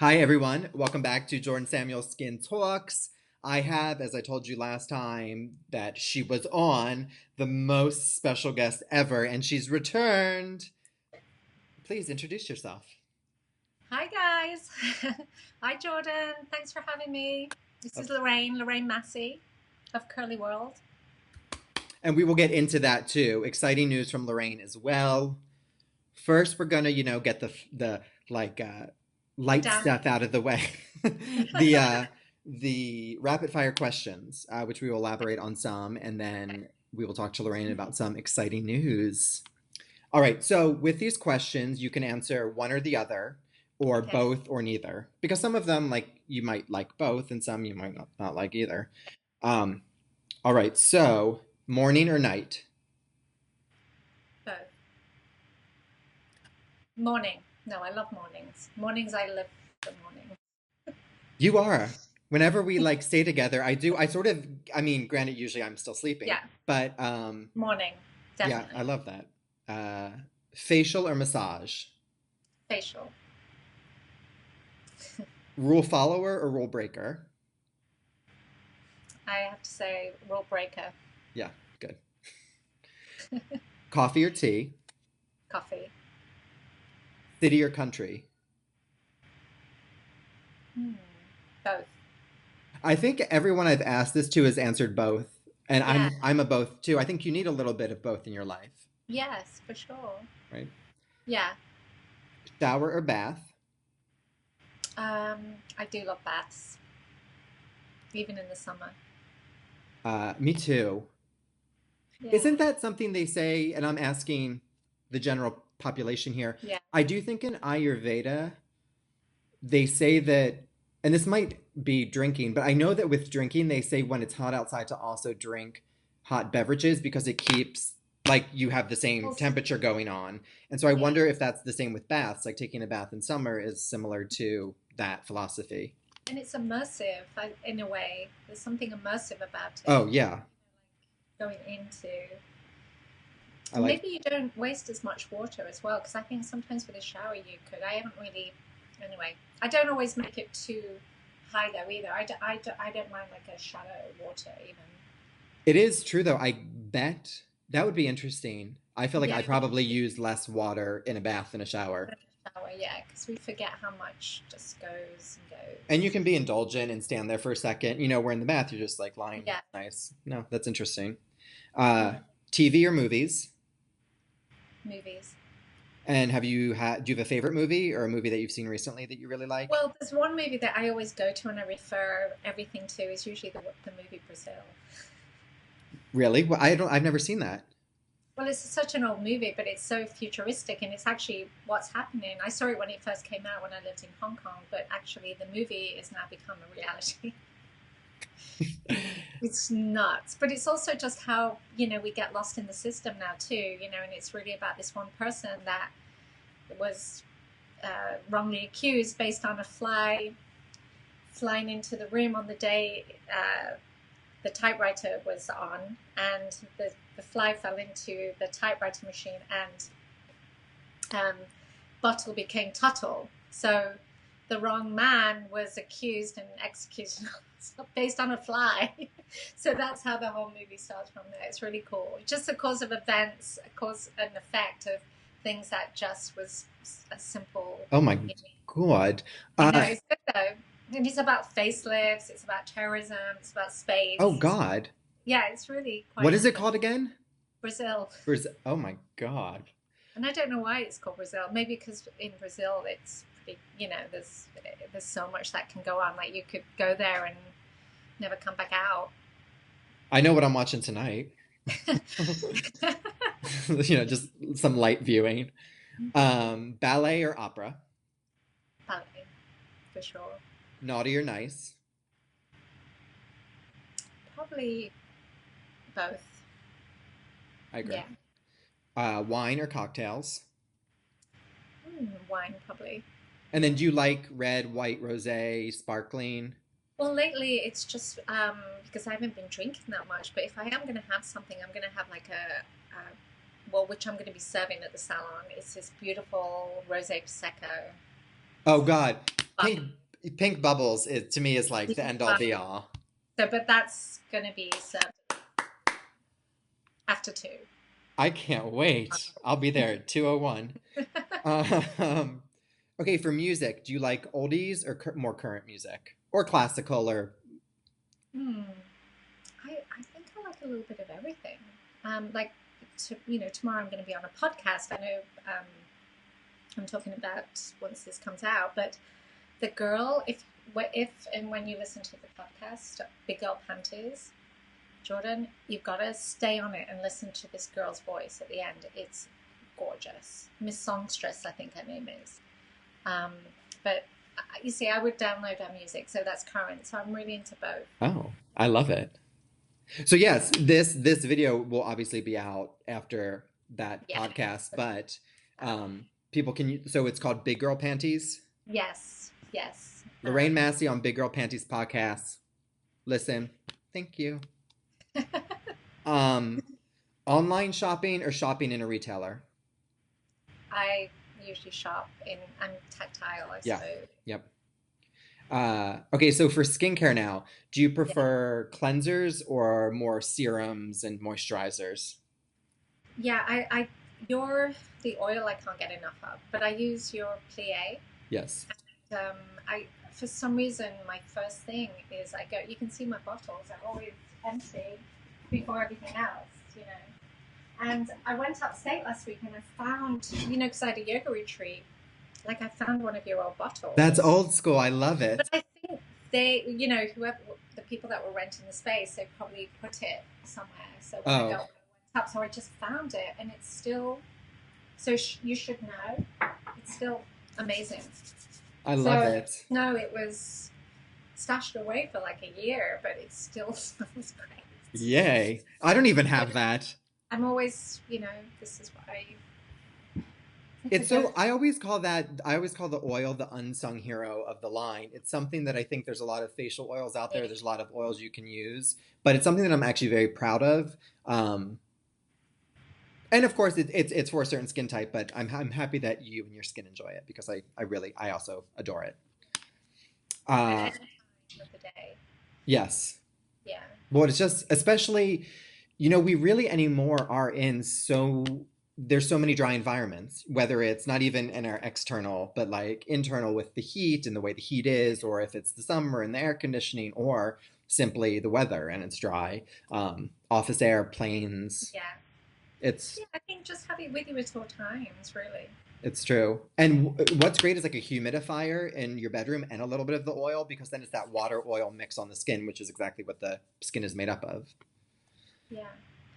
Hi, everyone. Welcome back to Jordan Samuel Skin Talks. I have, as I told you last time, that she was on the most special guest ever, and she's returned. Please introduce yourself. Hi guys. Hi Jordan. Thanks for having me. This is Of- Lorraine Massey of Curly World. And we will get into that too. Exciting news from Lorraine as well. First, we're gonna, get the like light Down. stuff out of the way. the the rapid fire questions, which we will elaborate on some, and then we will talk to Lorraine about some exciting news. All right, so with these questions, you can answer one or the other, or Okay. both or neither, because some of them, like, you might like both, and some you might not like either. Um, all right, so morning or night? Both. Morning. No, I love mornings. Mornings, I live for morning. You are. Whenever we like stay together, I do. I sort of. I mean, granted, usually I'm still sleeping, Yeah, but morning. yeah, I Definitely. love that. Uh, Facial or massage? Facial. Rule follower or rule breaker? I have to say, rule breaker. Yeah, good. Coffee or tea? Coffee. City or country? Hmm. Both. I think everyone I've asked this to has answered both, and Yeah. I'm a both too. I think you need a little bit of both in your life, Yes, for sure. right? Yeah. Shower or bath? I do love baths, even in the summer. Me too. Yeah. Isn't that something they say? And I'm asking the general population here. Yeah. I do think in Ayurveda, they say that, and this might be drinking, but I know that with drinking, they say when it's hot outside to also drink hot beverages because it keeps, like, you have the same Also, temperature going on. And so I yeah. wonder if that's the same with baths, like taking a bath in summer is similar to that philosophy. And it's immersive in a way. There's something immersive about Oh, it. yeah. Going into, I and like, maybe you don't waste as much water as well. Because I think sometimes with a shower you could. I haven't really. Anyway, I don't always make it too high though either. I don't mind like a shallow water even. it is true though. I bet that would be interesting. I feel like Yeah, I probably use less water in a bath than a shower. shower. Yeah, because we forget how much just goes and And you goes. can be indulgent and stand there for a second. We're in the bath, you're just like lying Yeah. nice. No, that's interesting. Uh, Mm. TV or movies? Movies. And do you have a favorite movie or a movie that you've seen recently that you really like? Well, there's one movie that I always go to and I refer everything to is usually the movie Brazil. Really? Well, I've never seen that. Well, it's such an old movie, but it's so futuristic and it's actually what's happening. I saw it when it first came out when I lived in Hong Kong, but actually the movie has now become a reality. It's nuts, but it's also just how, we get lost in the system now too, and it's really about this one person that was wrongly accused based on a fly flying into the room on the day the typewriter was on, and the fly fell into the typewriter machine, and Bottle became Tuttle. So the wrong man was accused and executed based on a fly. So that's how the whole movie starts from there. It's really cool. Just a cause of events, a cause and effect of things that just was a simple. Oh my God. I know, Uh, it's good though. And it's about facelifts, it's about terrorism, it's about oh space. God. Yeah, it's really What quite is it interesting. called again? Brazil. Oh my God. And I don't know why it's called Brazil. Maybe because in Brazil it's pretty, there's so much that can go on. Like you could go there and never come back out. I know what I'm watching tonight. Just some light viewing. Ballet or opera? Ballet, for sure. Naughty or nice? Probably both. I agree. Yeah. Wine or cocktails? Wine, probably. And then do you like red, white, rosé, sparkling? Well, lately it's just because I haven't been drinking that much. But if I am going to have something, I'm going to have like well, which I'm going to be serving at the salon. It's this beautiful rosé prosecco. Oh God, pink pink bubbles to me is like the end all be all. So, but that's going to be served after two. I can't wait. I'll be there at 2:01. Um, okay, for music, do you like oldies or more current music or classical or Hmm. I think I like a little bit of everything. Like, tomorrow I'm going to be on a podcast. I know I'm talking about once this comes out, but the girl, if and when you listen to the podcast, Big Girl Panties, Jordan, you've got to stay on it and listen to this girl's voice at the end. It's gorgeous. Miss Songstress, I think her name is. Um, but you see, I would download her music, so that's current. So I'm really into both. oh, I love it. So yes, this video will obviously be out after that Yeah. podcast, but people can so it's called Big Girl Panties. Yes. Yes. Lorraine Massey on Big Girl Panties podcast. Listen, thank you. Um, online shopping or shopping in a retailer? I usually shop in. I'm tactile, I Yeah. suppose. Yep. Okay, so for skincare now, do you Yeah. prefer cleansers or more serums and moisturizers? Yeah. Your the oil I can't get enough of, but I use your Plie. Yes. um, I for some reason my first thing is I go. You can see my bottles are always empty before everything else, And I went upstate last week and I found, because I had a yoga retreat, like I found one of your old That's bottles. old school. I love But it. I think whoever the people that were renting the space, they probably put it somewhere. So when I Oh, went up, so I just found it, and it's still. So you should know, it's still amazing. I love So it. no, it was stashed away for like a year, but it still smells great. Yay. I don't even So have that. I'm always, this is why it's a It's go. so I always call the oil the unsung hero of the line. It's something that I think there's a lot of facial oils out there. There's a lot of oils you can use, but it's something that I'm actually very proud of. Um, and of course it's for a certain skin type, but I'm happy that you and your skin enjoy it because I also adore it. At Uh, any time of the day. yes. Yeah. Well, it's just especially, we really anymore are in there's so many dry environments, whether it's not even in our external, but like internal with the heat and the way the heat is, or if it's the summer and the air conditioning, or simply the weather and it's dry. Office air, planes, Yeah. it's Yeah, I think just have it with you at all times, really. it's true. And what's great is like a humidifier in your bedroom and a little bit of the oil because then it's that water oil mix on the skin, which is exactly what the skin is made up of. Yeah.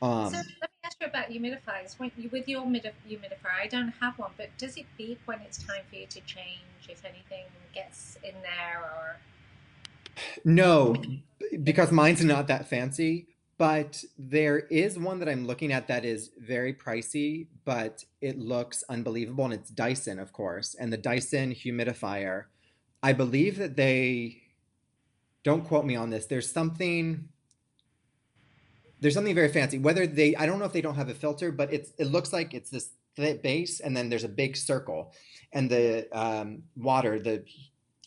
So Um, let me ask you about humidifiers. When you with your humidifier, I don't have one, but does it beep when it's time for you to change if anything gets in there or No, because mine's not that fancy, but there is one that I'm looking at that is very pricey, but it looks unbelievable. And it's Dyson, of course. And the Dyson humidifier, I believe that don't quote me on this, there's something very fancy. I don't know if they don't have a filter, but it looks like it's this thick base and then there's a big circle. And the water, the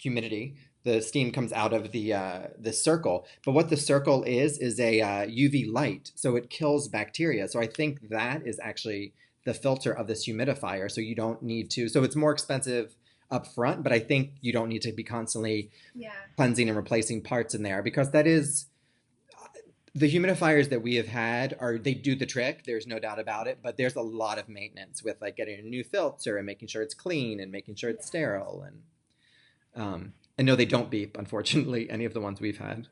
humidity, the steam comes out of the circle. But what the circle is a UV light, so it kills bacteria. So I think that is actually the filter of this humidifier. So you don't need to. So it's more expensive up front, but I think you don't need to be constantly yeah. cleansing and replacing parts in there because that is the humidifiers that we have had are they do the trick. There's no doubt about it, but there's a lot of maintenance with like getting a new filter and making sure it's clean and making sure it's Yeah. sterile and no, they don't beep, unfortunately, any of the ones we've had.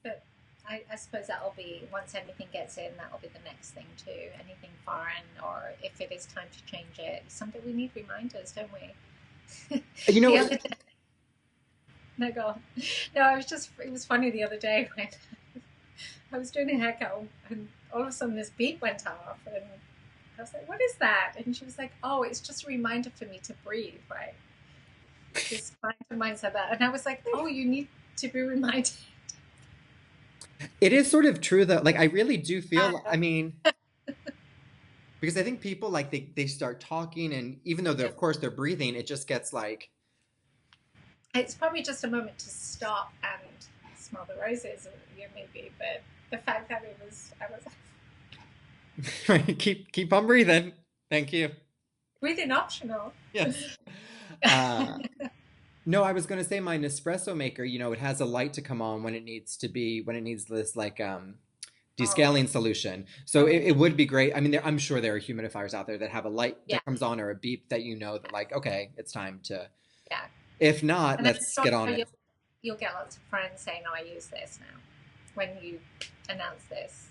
But I suppose that'll be once anything gets in, that'll be the next thing too. Anything foreign, or if it is time to change it, something we need reminders, don't we? You The know, other day, no, go on. No, it was funny the other day when I was doing a haircut and all of a sudden this beep went off and I was like, what is that? And she was like, oh, it's just a reminder for me to breathe, right? Just find a mindset that. And I was like, oh, you need to be reminded. it is sort of true that like I really do feel, Uh, I mean, because I think people like they start talking and even though of course they're breathing, it just gets like It's probably just a moment to stop and smell the roses, maybe. But the fact that I was Keep on breathing. Thank you. breathing optional. Yes. Uh, no, I was going to say my Nespresso maker, it has a light to come on when it needs to be, when it needs this like Oh, descaling solution. So oh, it would be great. I mean, I'm sure there are humidifiers out there that have a light yeah, that comes on or a beep that that like, okay, it's time to. yeah. If not, And I'm let's sure get on it. you'll get lots of friends saying, "Oh, I use this now." When you announce this,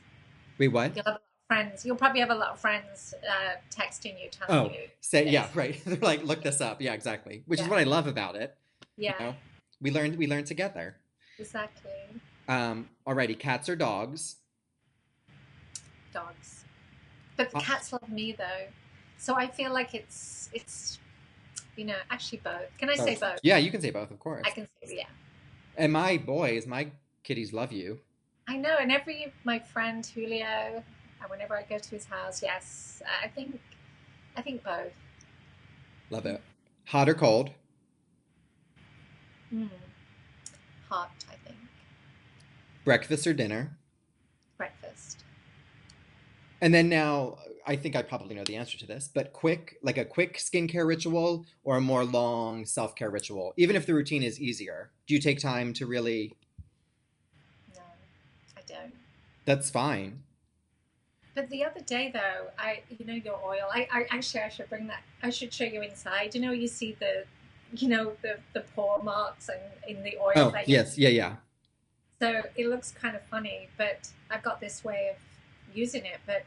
Wait, what? you'll have a lot of friends. You'll probably have a lot of friends texting you, telling Oh, you say yeah, this. right. They're like, look this up. Yeah, exactly. Which is Yeah, what I love about it. You yeah, know, we learned together. exactly. Alrighty, cats or dogs? Dogs, but the Uh, cats love me though, so I feel like it's actually both. Can I say both. both? Yeah, you can say both, of I course. can say yeah. And my boys, my kitties love you. I know, and every my friend Julio, and whenever I go to his house, yes, I think both. Love it. Hot or cold? Mm, hot, I think. Breakfast or dinner? Breakfast. And then now, I think I probably know the answer to this, but like a quick skincare ritual or a more long self-care ritual, even if the routine is easier. Do you take time to really? No, I don't. That's fine. But the other day, though, your oil. I should bring that. I should show you inside. You see the pore marks and in the oil Oh, that you. yes. Yeah, yeah. So it looks kind of funny, but I've got this way of using it. But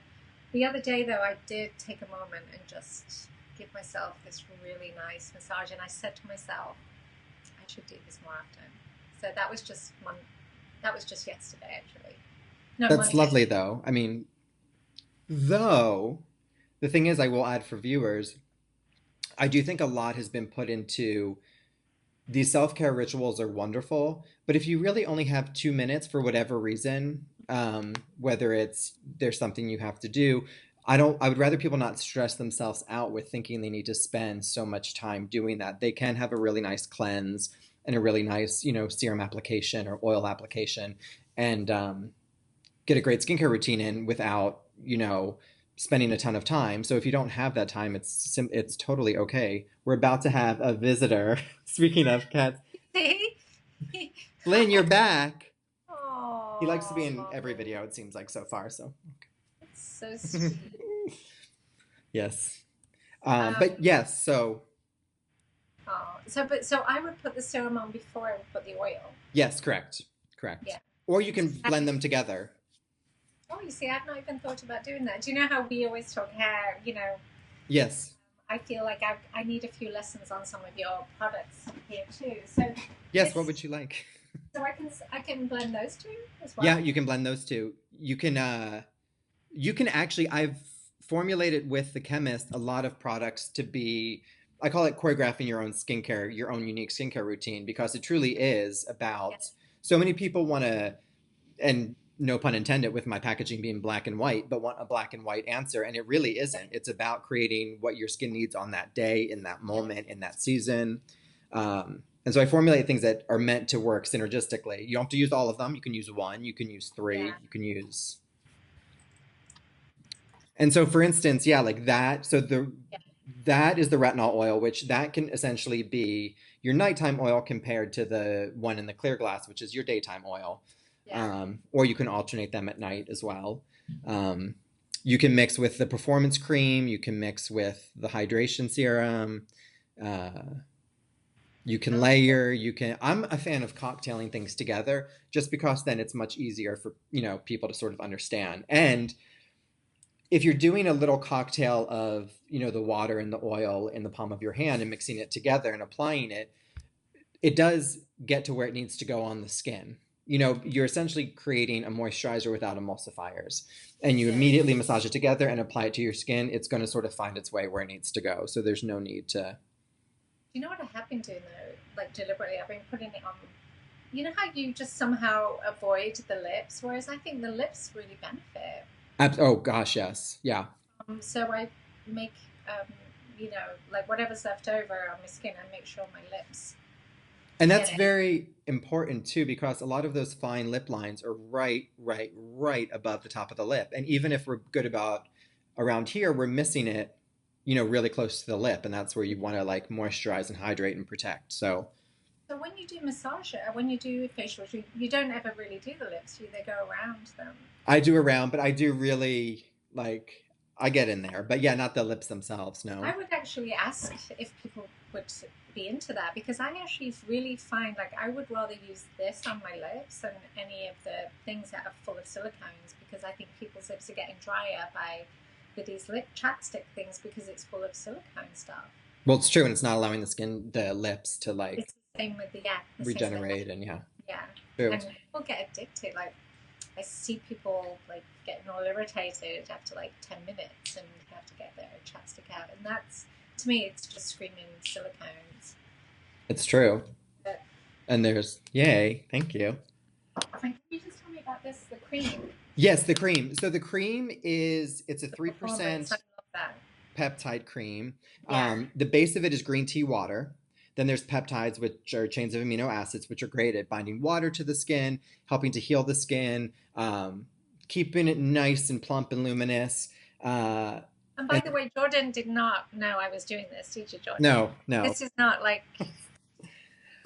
the other day, though, I did take a moment and just give myself this really nice massage, and I said to myself, I should do this more often. So that was just yesterday, actually. No, That's Monday. lovely, though. I mean, though, the thing is, I will add for viewers, I do think a lot has been put into these self-care rituals are wonderful, but if you really only have 2 minutes for whatever reason, whether it's there's something you have to do, I would rather people not stress themselves out with thinking they need to spend so much time doing that. They can have a really nice cleanse and a really nice, serum application or oil application and get a great skincare routine in without, spending a ton of time. So if you don't have that time, it's totally okay. We're about to have a visitor. Speaking of cats, See? Lynn, you're back. He likes to be Oh, in every video, it seems like so far. So it's so sweet. yes, Um, but yes. So so I would put the serum on before I would put the oil. yes, correct, correct. Yeah. Or you can So blend them together. oh, you see, I've not even thought about doing that. Do you know how we always talk hair? Yes, I feel like I need a few lessons on some of your products here too. So yes. What this, would you like? so I can blend those two as Yeah, well. you can blend those two. You can actually I've formulated with the chemist a lot of products to be I call it choreographing your own skincare, your own unique skincare routine because it truly is Yeah. about so many people want to and no pun intended with my packaging being black and white, but want a black and white answer and it really isn't. It's about creating what your skin needs on that day, in that Yeah. moment, in that season. And so I formulate things that are meant to work synergistically. You don't have to use all of them. You can use one, you can use Yeah. three, you can use. And so, for instance, yeah, like that. So Yeah. that is the retinol oil, which that can essentially be your nighttime oil compared to the one in the clear glass, which is your daytime oil. Yeah. Or you can alternate them at night as well. Um, you can mix with the performance cream. You can mix with the hydration serum. Uh, you can Oh, layer. You can. I'm a fan of cocktailing things together, just because then it's much easier for people to sort of understand. And if you're doing a little cocktail of the water and the oil in the palm of your hand and mixing it together and applying it, it does get to where it needs to go on the skin. You're essentially creating a moisturizer without emulsifiers, and you yeah. immediately massage it together and apply it to your skin. It's going to sort of find its way where it needs to go, so there's no need to. Do you know what I have been doing though? Like deliberately, I've been putting it on. You know how you just somehow avoid the lips, whereas I think the lips really benefit. Oh gosh, yes, yeah. So I make, like whatever's left over on my skin, I make sure my lips And get that's it. very important too, because a lot of those fine lip lines are right above the top of the lip. And even if we're good about around here, we're missing it, really close to the lip. And that's where you want to like moisturize and hydrate and protect. So So when you do massage, when you do facials, you don't ever really do the lips. You they go around them. I do around, but I do really like, I get in there. But yeah, not the lips themselves, no. I would actually ask if people would be into that because I actually really find like I would rather use this on my lips than any of the things that are full of silicones because I think people's lips are getting drier by with these lip chapstick things because it's full of silicone stuff. Well, it's true. And it's not allowing the lips to like It's the same with the same with regenerate. And yeah, yeah, true. and people get addicted. Like I see people like getting all irritated after like 10 minutes and have to get their chapstick out, and that's to me it's just screaming silicones. It's true. But And there's, yay, thank you. can you just tell me about this, the cream Yes, the cream. So the cream it's a performance? I 3% love that. peptide cream. Yeah, The base of it is green tea water. Then there's peptides, which are chains of amino acids, which are great at binding water to the skin, helping to heal the skin, keeping it nice and plump and luminous. Uh, and by and the way, Jordan did not know I was doing this, did you, Jordan? no, no. This is not like, but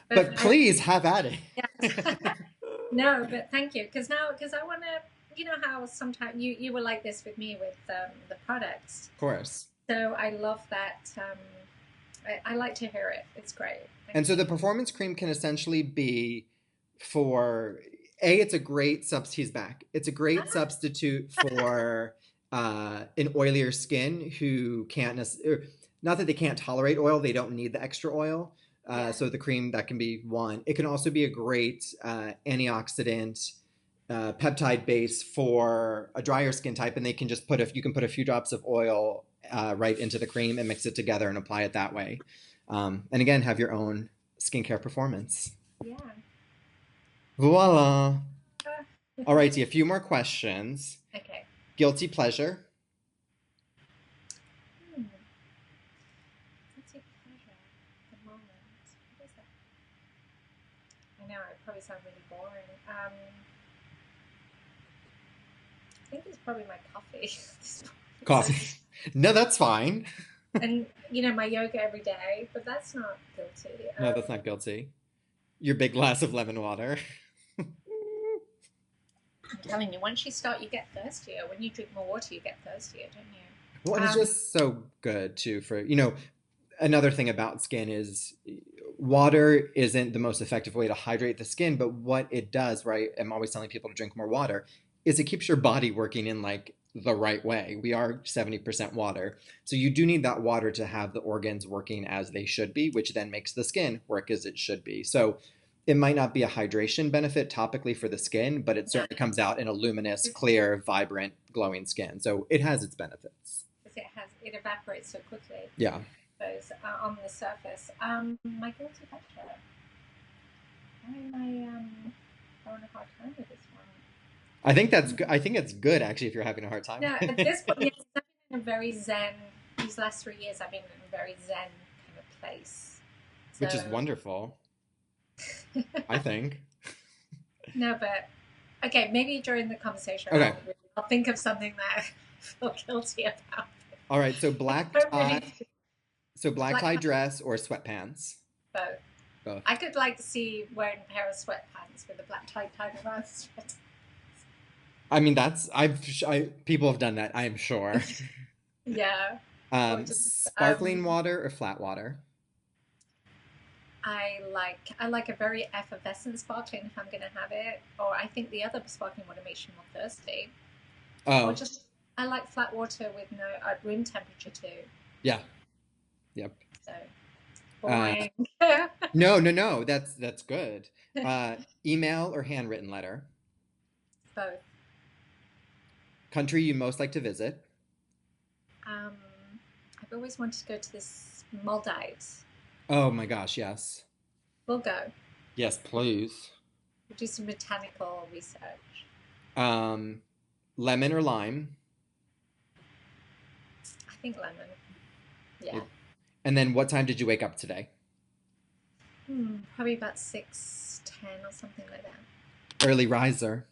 But please have at it. yeah. No, but thank you because now because I want to. You know how sometimes you were like this with me with the products. Of course. So I love that. I like to hear it. It's great. Thank And so you. the performance cream can essentially be for it's a great substitute. He's back. It's a great substitute for an oilier skin who can't not that they can't tolerate oil, they don't need the extra oil. Yeah. So the cream that can be one. It can also be a great antioxidant peptide base for a drier skin type, and they can just you can put a few drops of oil right into the cream and mix it together and apply it that way. And again, have your own skincare performance. Yeah. Voila. Uh, All righty, a few more questions. okay. Guilty pleasure. Hmm. What's your pleasure at the moment? What is that? I know it probably sounds really boring. I think it's probably my coffee. So, Coffee. No, that's fine. and my yoga every day, but that's not guilty. No, that's not guilty. Your big glass of lemon water. I'm telling you, once you start, you get thirstier. When you drink more water, you get thirstier, don't Well, and you? it's just so good too for, another thing about skin is water isn't the most effective way to hydrate the skin, but what it does, right? I'm always telling people to drink more water, is it keeps your body working in like the right way. We are 70% water. So you do need that water to have the organs working as they should be, which then makes the skin work as it should be. So it might not be a hydration benefit topically for the skin, but it certainly comes out in a luminous, clear, vibrant, glowing skin. So it has its benefits. Because it evaporates so quickly. Yeah. Those on the surface. My guilty pleasure. Having a hard time with this one. I think that's good. I think it's good actually if you're having a hard time. No, at this point, yes, I've been in a very zen. These last 3 years, I've been in a very zen kind of place. Which is So wonderful, I think. no, but okay, maybe during the conversation, Okay. I'll think of something that I feel guilty about. All right. So I don't really black black tie dress or sweatpants. both. Both. I could like to see wearing a pair of sweatpants with a black tie tied around the sweat. I mean, people have done that, I am sure. Yeah. Or just Sparkling water or flat water? I like a very effervescent sparkling if I'm gonna have it. Or I think the other sparkling water makes you more thirsty. Or Oh, just I like flat water with no at room temperature too. yeah. Yep. So Uh, boring. no, no, no. That's good. Uh, Email or handwritten letter? Both. Country you most like to visit? Um, I've always wanted to go to this Maldives. Oh my gosh, yes. We'll go. Yes, please. We'll do some botanical research. Um, Lemon or lime? I think lemon. Yeah. And then what time did you wake up today? Probably about 6:10 or something like that. Early riser.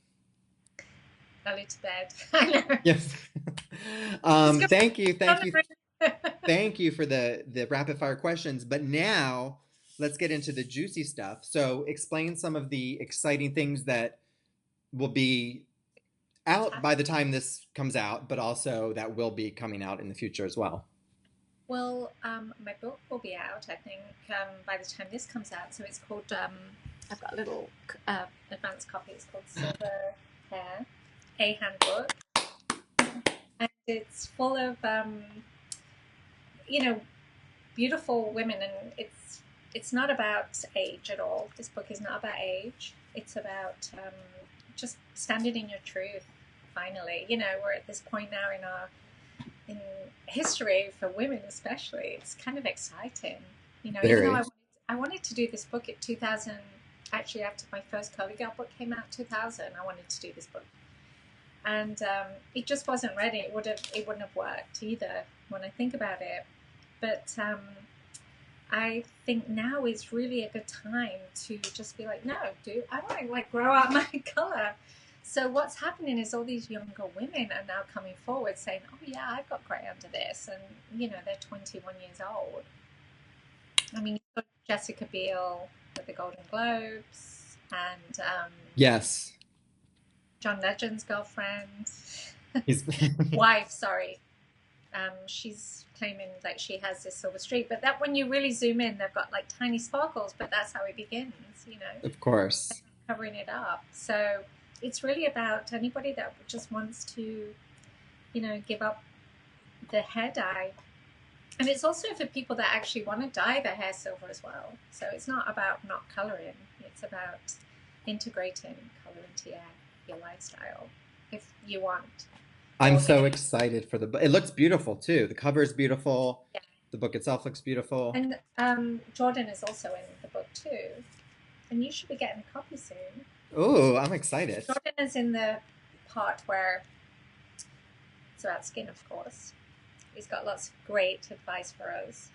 Early to bed. I know. Yes. Just go Thank you, on thank the you, road. thank you for the rapid fire questions. But now let's get into the juicy stuff. So explain some of the exciting things that will be out by the time this comes out, but also that will be coming out in the future as well. Well, my book will be out, I think, by the time this comes out. So it's called, I've got a little advanced copy. It's called Silver Hair, a handbook. And it's full of, you know, beautiful women. And it's not about age at all. This book is not about age. It's about just standing in your truth, finally. You know, we're at this point now in history for women especially. It's kind of exciting, you know, even though Very. I wanted to do this book at 2000. Actually, after my first Curly Girl book came out 2000, I wanted to do this book, and it just wasn't ready. It wouldn't have worked either when I think about it. But I think now is really a good time to just be like, no, dude, I want to like grow out my color. So what's happening is all these younger women are now coming forward saying, oh yeah, I've got grey under this. And, you know, they're 21 years old. I mean, you've got Jessica Biel at the Golden Globes and Yes. John Legend's girlfriend, He's wife, sorry. She's claiming that she has this silver streak, but that when you really zoom in, they've got like tiny sparkles, but that's how it begins, you know, of course. covering it up. So it's really about anybody that just wants to, you know, give up the hair dye. And it's also for people that actually want to dye their hair silver as well. So it's not about not coloring, it's about integrating color into your lifestyle if you want. I'm Or so getting, excited for the book. It looks beautiful too. The cover is beautiful. yeah. The book itself looks beautiful. And Jordan is also in the book too. And you should be getting a copy soon. Oh, I'm excited. Jordan is in the part where it's about skin, of course. He's got lots of great advice for us.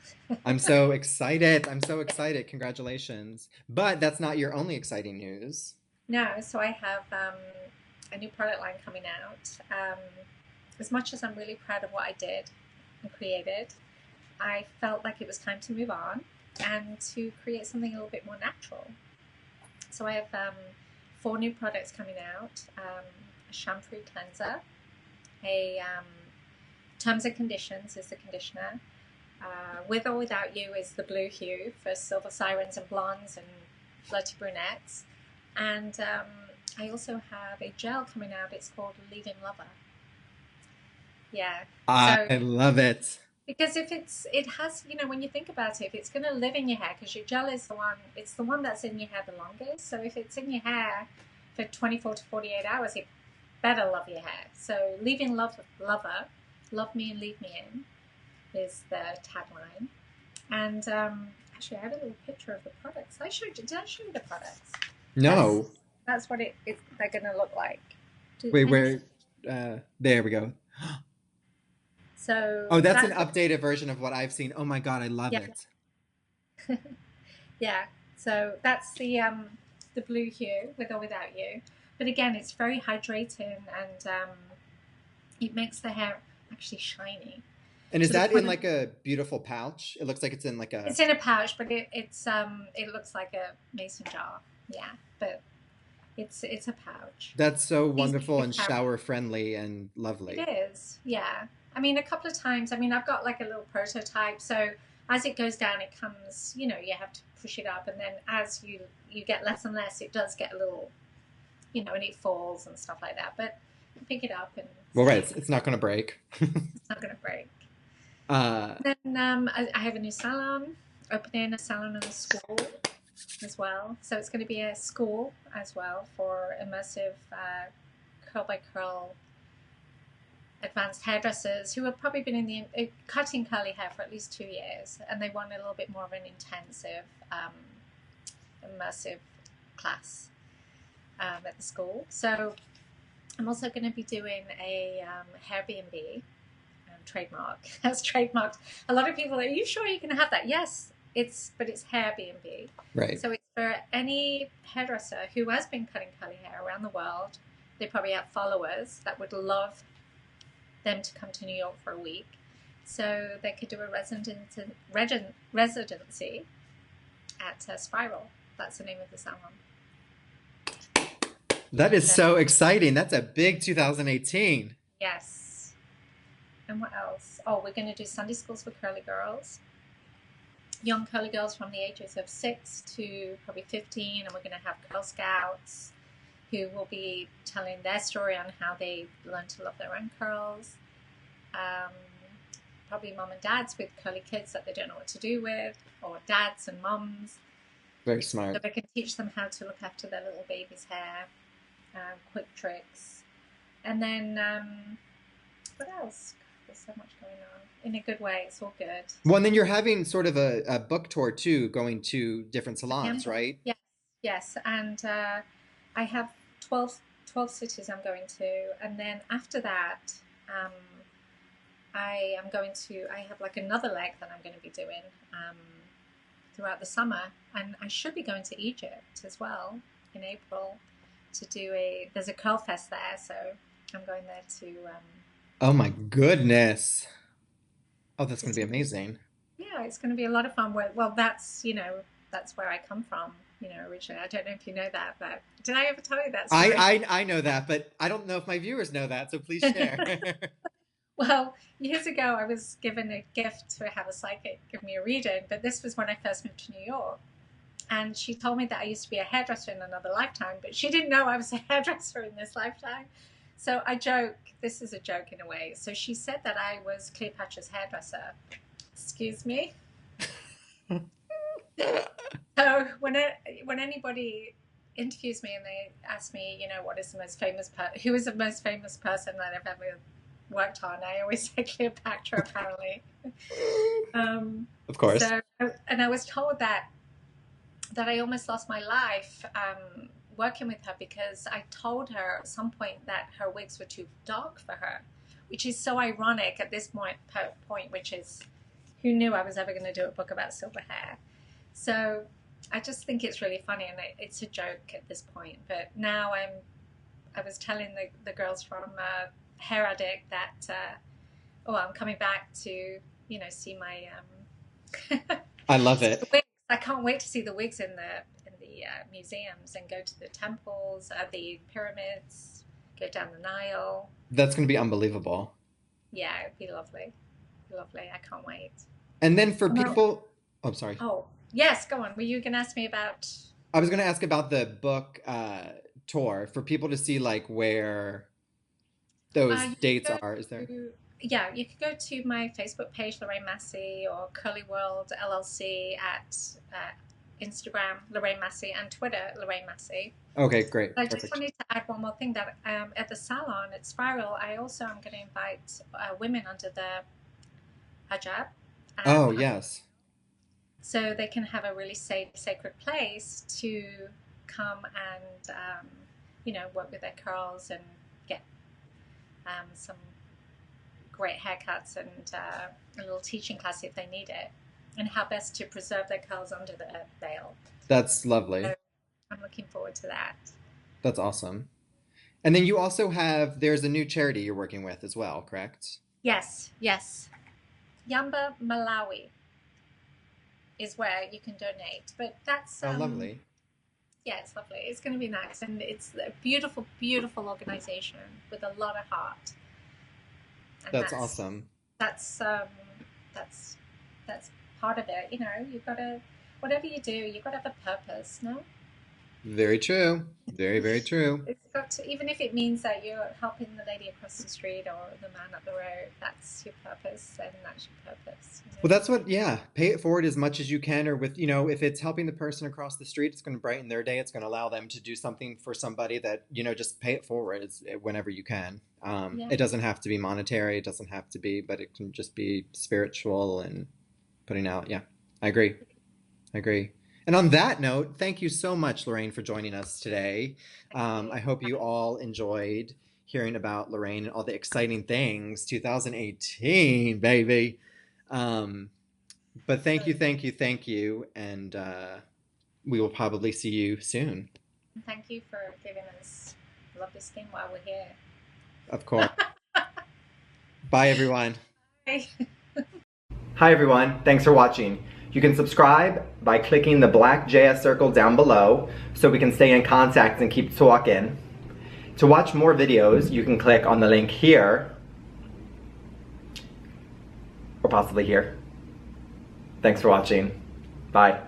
I'm so excited. I'm so excited. Congratulations. But that's not your only exciting news. No, so I have a new product line coming out. As much as I'm really proud of what I did and created, I felt like it was time to move on and to create something a little bit more natural. So I have 4 new products coming out: a shampoo cleanser, a Terms and Conditions is the conditioner, With or Without You is the blue hue for silver sirens and blondes and flirty brunettes, and I also have a gel coming out. It's called Leave-In Lover. Yeah. So I love it. because if it has, you know, when you think about it, if it's going to live in your hair, because your gel is it's the one that's in your hair the longest. So if it's in your hair for 24 to 48 hours, it better love your hair. So Leave-In Lover, love me and leave me in, is the tagline. And actually, I have a little picture of the products. Did I show you the products? That's No. that's what they're going to look like. Wait, Can you where? There we go. So Oh, that's an that updated version of what I've seen. Oh my God, I love yeah. it. Yeah, so that's the blue hue, With or Without You. But again, it's very hydrating and it makes the hair actually shiny And is to the that in point of like a beautiful pouch? It looks like it's in like a. it's in a pouch, but it looks like a mason jar. Yeah, but it's a pouch. That's so Easy wonderful to and carry. shower friendly and It lovely. is, yeah. I mean, a couple of times. I mean, I've got like a little prototype, so as it goes down, it comes. You know, you have to push it up, and then as you get less and less, it does get a little, you know, and it falls and stuff like that. But you pick it up and Well, it's right, easy. it's not going to break. It's not going to break. uh, Then I have a new salon, opening a salon and a school as well. So it's going to be a school as well for immersive curl by curl advanced hairdressers who have probably been in the cutting curly hair for at least 2 years, and they want a little bit more of an intensive, immersive class at the school. So I'm also going to be doing a hair B&B trademark. That's trademarked. A lot of people are, you sure you can have that? Yes, it's hair B&B. Right. So it's for any hairdresser who has been cutting curly hair around the world. They probably have followers that would love them to come to New York for a week. So they could do a residency at Spiral. That's the name of the salon. That is So, so exciting. That's a big 2018. yes. And what else? Oh, we're going to do Sunday schools for curly girls. Young curly girls from the ages of 6 to probably 15. And we're going to have Girl Scouts who will be telling their story on how they learn to love their own curls. Um, Probably mom and dads with curly kids that they don't know what to do with, or dads and moms. Very So smart. they can teach them how to look after their little baby's hair, quick tricks. And then, what else? There's so much going on. In a good way, it's all good. Well, and then you're having sort of a book tour too, going to different salons, Yamba. right? Yes, yes. And I have 12 cities I'm going to. And then after that, um, I have like another leg that I'm going to be doing throughout the summer. And I should be going to Egypt as well in April to there's a curl fest there. So I'm going there Oh my goodness. Oh, that's to going to be do, amazing. yeah, it's going to be a lot of fun. Well, that's where I come from, originally. I don't know if you know that, but did I ever tell you that story? I know that, but I don't know if my viewers know that, so please share. Well, years ago, I was given a gift to have a psychic give me a reading, but this was when I first moved to New York. And she told me that I used to be a hairdresser in another lifetime, but she didn't know I was a hairdresser in this lifetime. So I joke, this is a joke in a way. So she said that I was Cleopatra's hairdresser. Excuse me. So when anybody interviews me and they ask me, what is the most famous who is the most famous person that I've ever worked on, I always say Cleopatra, apparently. Of course. So, and I was told that I almost lost my life working with her because I told her at some point that her wigs were too dark for her, which is so ironic at this point, which is, who knew I was ever going to do a book about silver hair? So I just think it's really funny, and it's a joke at this point. But now I was telling the girls from Hair Addict that, I'm coming back to, see my I love see it. the wigs. I can't wait to see the wigs in the museums and go to the temples, the pyramids, go down the Nile. That's going to be unbelievable. Yeah, it'd be lovely, lovely. I can't wait. And then for No. people, oh, I'm sorry. Oh, yes, go on. Were you going to ask me about? I was going to ask about the book tour for people to see like where those You dates could are. Is there? yeah, you could go to my Facebook page, Lorraine Massey, or Curly World LLC at Instagram, Lorraine Massey, and Twitter, Lorraine Massey. Okay, great. I just Perfect. wanted to add one more thing that at the salon at Spiral, I also am going to invite women under the hijab. Oh, yes. So they can have a really safe, sacred place to come and, work with their curls and get some great haircuts and a little teaching class if they need it, and how best to preserve their curls under the veil. That's lovely. So I'm looking forward to that. That's awesome. And then you also there's a new charity you're working with as well, correct? Yes, yes. Yamba Malawi is where you can donate, but that's Oh, lovely. yeah, it's lovely. It's going to be nice, and it's a beautiful, beautiful organization with a lot of heart. And That's awesome. That's that's part of it. You've got to, whatever you do, you've got to have a purpose. No, Very true. Very, very true. it's got to, even if it means that you're helping the lady across the street or the man up the road. That's your purpose, and that's your purpose. Well, that's what, yeah, pay it forward as much as you can, or with, if it's helping the person across the street, it's going to brighten their day. It's going to allow them to do something for somebody that, just pay it forward whenever you can. Yeah. It doesn't have to be monetary. It doesn't have to be, but it can just be spiritual and putting out. Yeah, I agree. I agree. And on that note, thank you so much, Lorraine, for joining us today. I hope you all enjoyed hearing about Lorraine and all the exciting things. 2018, baby. But thank you, thank you, thank you, and we will probably see you soon. Thank you for giving us lovely skin while we're here. Of course. Bye, everyone. Bye. Hi, everyone. Thanks for watching. You can subscribe by clicking the black JS circle down below so we can stay in contact and keep talking. To watch more videos, you can click on the link here, or possibly here. Thanks for watching. Bye.